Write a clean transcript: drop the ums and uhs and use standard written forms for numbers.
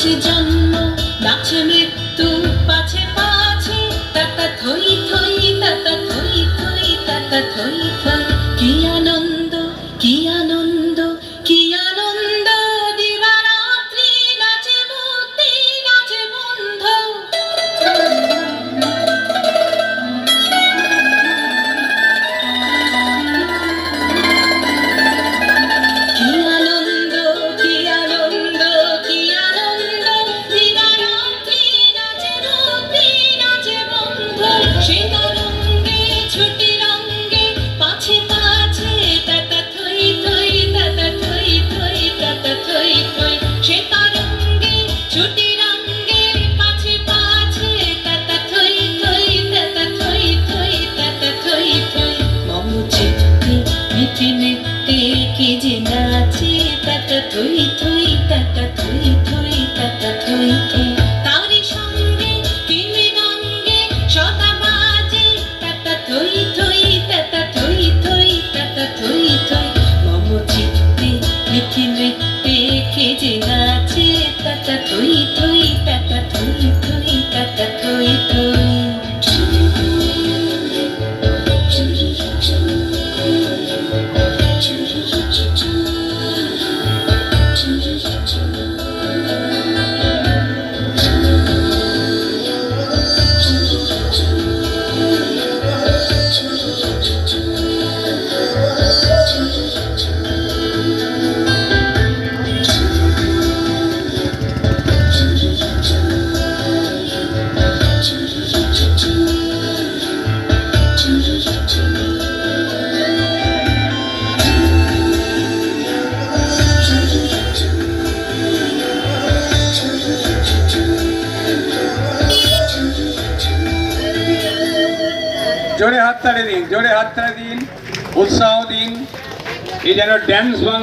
আছে জন্ম নাচে মৃত্যু পাছে পাছে তাতা থই থই তাতা থই থই তাতা থই থই কি আনন্দ কি আনন্দ কি আনন্দ দিবারাত্রি নাচে মুক্তি নাচে বন্ধ কি যে নাচে তাতা থই থই তাতা থই থই তাতা থই থই তারি সঙ্গে কি মৃদঙ্গে সদা বাজে তাতা থই থই তাতা থই থই তাতা থই থই মম চিত্তে মিঠি নৃত্যে কে যে নাচে তাতা থই থই তাতা থই থই তাতা থই থই জোরে হাততালি দিন, জোরে হাততালি দিন, উৎসাহ দিন। এই যেন ড্যান্স বাংলা।